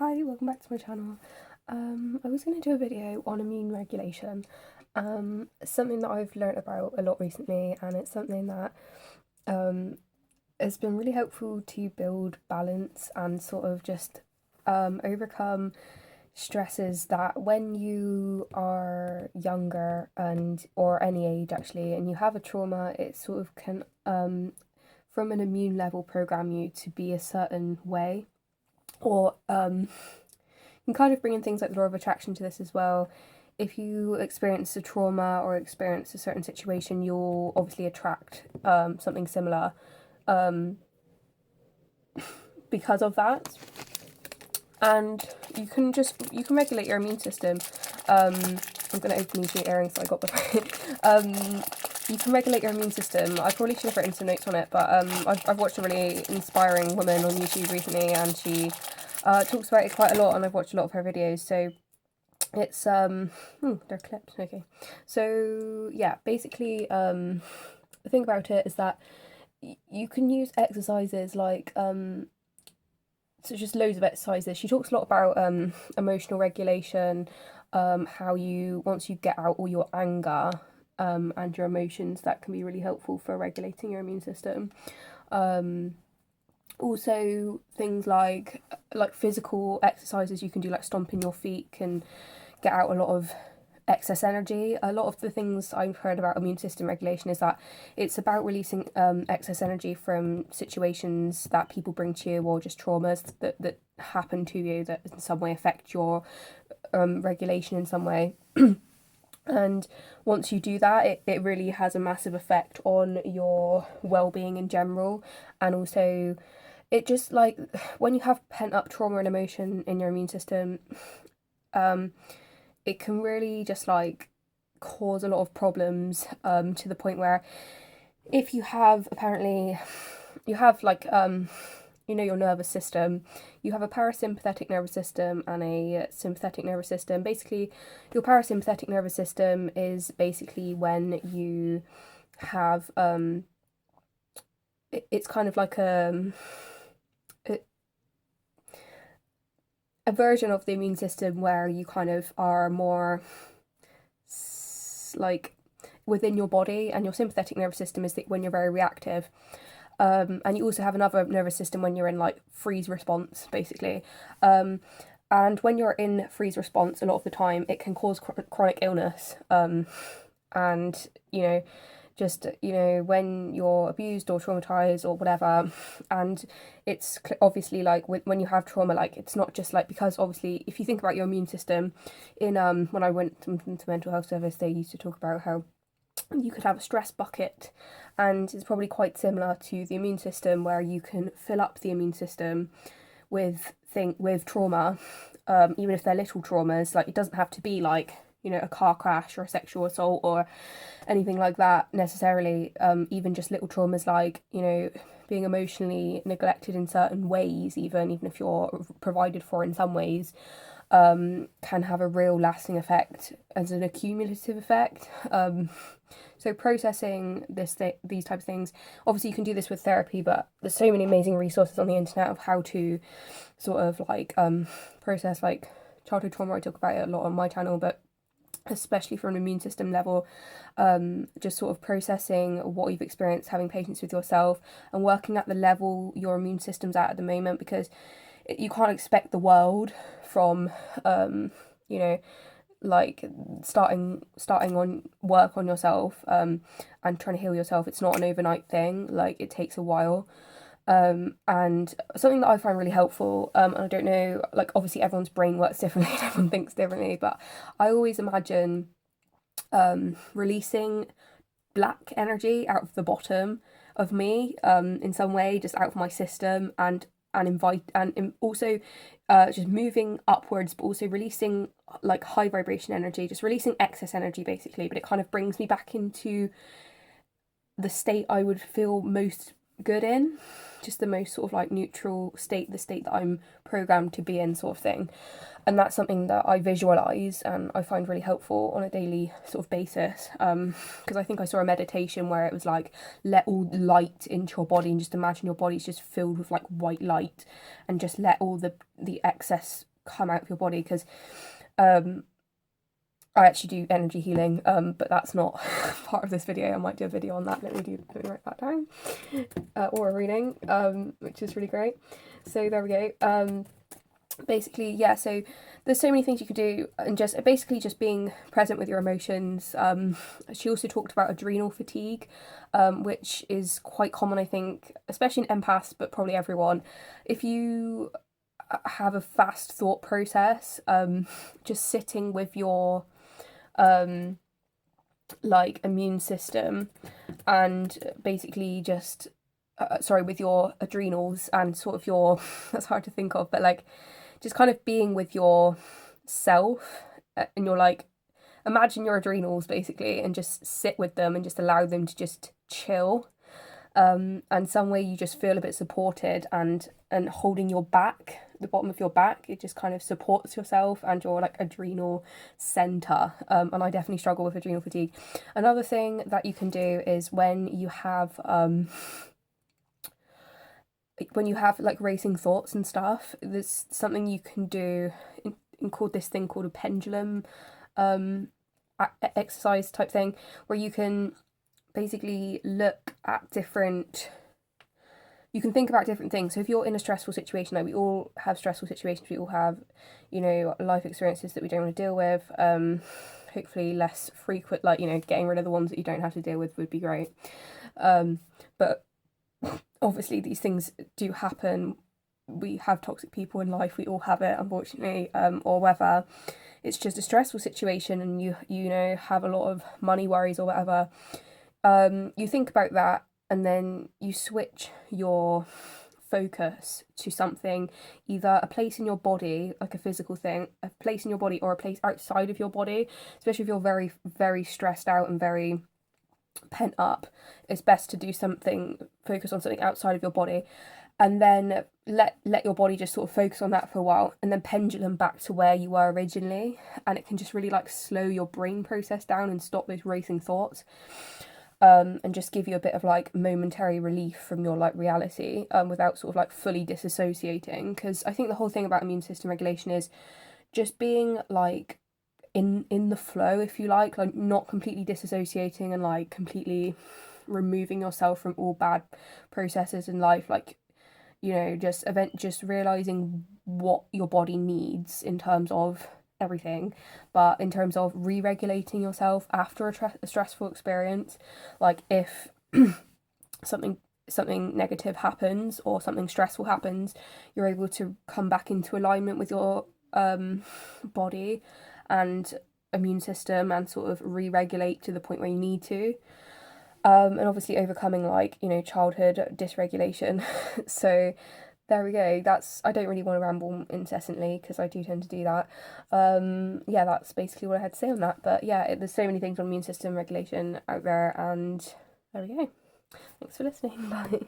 Hi, welcome back to my channel. I was going to do a video on immune regulation, something that I've learnt about a lot recently, and it's something that has been really helpful to build balance and sort of just overcome stresses that when you are younger and or any age actually, and you have a trauma, it sort of can from an immune level program you to be a certain way, or you can kind of bring in things like the law of attraction to this as well. If you experience a trauma or experience a certain situation, you'll obviously attract something similar because of that. And you can regulate your immune system. I'm going to open these new earrings that I got before. You can regulate your immune system. I probably should have written some notes on it, but I've watched a really inspiring woman on YouTube recently, and she talks about it quite a lot, and I've watched a lot of her videos. So it's they're clipped. Okay, so yeah, basically the thing about it is that you can use exercises like so just loads of exercises. She talks a lot about emotional regulation, how you once you get out all your anger and your emotions, that can be really helpful for regulating your immune system. Also things like physical exercises you can do, like stomping your feet, can get out a lot of excess energy. A lot of the things I've heard about immune system regulation is that it's about releasing excess energy from situations that people bring to you, or just traumas that happen to you that in some way affect your regulation in some way. And once you do that, it really has a massive effect on your well-being in general. And also it just, like, when you have pent-up trauma and emotion in your immune system, it can really just like cause a lot of problems, to the point where if you have your nervous system, you have a parasympathetic nervous system and a sympathetic nervous system. Basically, your parasympathetic nervous system is basically when you have it's kind of like a version of the immune system where you kind of are more like within your body, and your sympathetic nervous system is when you're very reactive. And you also have another nervous system when you're in like freeze response, basically. And when you're in freeze response, a lot of the time it can cause chronic illness. And when you're abused or traumatized or whatever, and it's obviously like when you have trauma, like it's not just like, because obviously if you think about your immune system, in when I went to mental health service, they used to talk about how you could have a stress bucket, and it's probably quite similar to the immune system, where you can fill up the immune system with trauma, even if they're little traumas. Like, it doesn't have to be like, a car crash or a sexual assault or anything like that necessarily. Even just little traumas like, being emotionally neglected in certain ways, even if you're provided for in some ways, can have a real lasting effect as an accumulative effect. So processing these type of things, obviously you can do this with therapy, but there's so many amazing resources on the internet of how to sort of like process like childhood trauma. I talk about it a lot on my channel, but especially from an immune system level, just sort of processing what you've experienced, having patience with yourself, and working at the level your immune system's at the moment, because you can't expect the world from like starting on work on yourself, and trying to heal yourself. It's not an overnight thing. Like, it takes a while. And something that I find really helpful, and I don't know, like, obviously everyone's brain works differently and everyone thinks differently, but I always imagine releasing black energy out of the bottom of me, in some way, just out of my system, and also just moving upwards, but also releasing like high vibration energy, just releasing excess energy basically. But it kind of brings me back into the state I would feel most good in, just the most sort of like neutral state, the state that I'm programmed to be in, sort of thing. And that's something that I visualize and I find really helpful on a daily sort of basis, because I think I saw a meditation where it was like, let all light into your body, and just imagine your body's just filled with like white light, and just let all the excess come out of your body, because I actually do energy healing, but that's not part of this video. I might do a video on that. Let me write that down. Or a reading, which is really great. So there we go. Basically, yeah, so there's so many things you could do, and just basically just being present with your emotions. She also talked about adrenal fatigue, which is quite common, I think, especially in empaths, but probably everyone. If you have a fast thought process, just sitting with your like immune system, and basically just with your adrenals and sort of your that's hard to think of, but like just kind of being with yourself, and you're like, imagine your adrenals basically, and just sit with them and just allow them to just chill, and some way you just feel a bit supported, and holding your back, the bottom of your back, it just kind of supports yourself and your like adrenal center. And I definitely struggle with adrenal fatigue. Another thing that you can do is when you have like racing thoughts and stuff, there's something you can do in called a pendulum exercise type thing, where you can basically look at you can think about different things. So if you're in a stressful situation, like we all have stressful situations, we all have, life experiences that we don't want to deal with, hopefully less frequent, like, getting rid of the ones that you don't have to deal with would be great. But obviously these things do happen. We have toxic people in life, we all have it, unfortunately, or whether it's just a stressful situation and you have a lot of money worries or whatever. You think about that, and then you switch your focus to something, either a place in your body, like a physical thing, a place in your body, or a place outside of your body. Especially if you're very, very stressed out and very pent up, it's best to do something, focus on something outside of your body, and then let your body just sort of focus on that for a while, and then pendulum back to where you were originally, and it can just really like slow your brain process down and stop those racing thoughts. And just give you a bit of like momentary relief from your like reality, without sort of like fully disassociating. Because I think the whole thing about immune system regulation is just being like in the flow, if you like not completely disassociating and like completely removing yourself from all bad processes in life, like just realizing what your body needs in terms of everything, but in terms of re-regulating yourself after a stressful experience. Like if something negative happens or something stressful happens, you're able to come back into alignment with your body and immune system and sort of re-regulate to the point where you need to. And obviously overcoming childhood dysregulation. So there we go. I don't really want to ramble incessantly because I do tend to do that. Yeah, that's basically what I had to say on that. But yeah, there's so many things on immune system regulation out there, and there we go. Thanks for listening. Bye.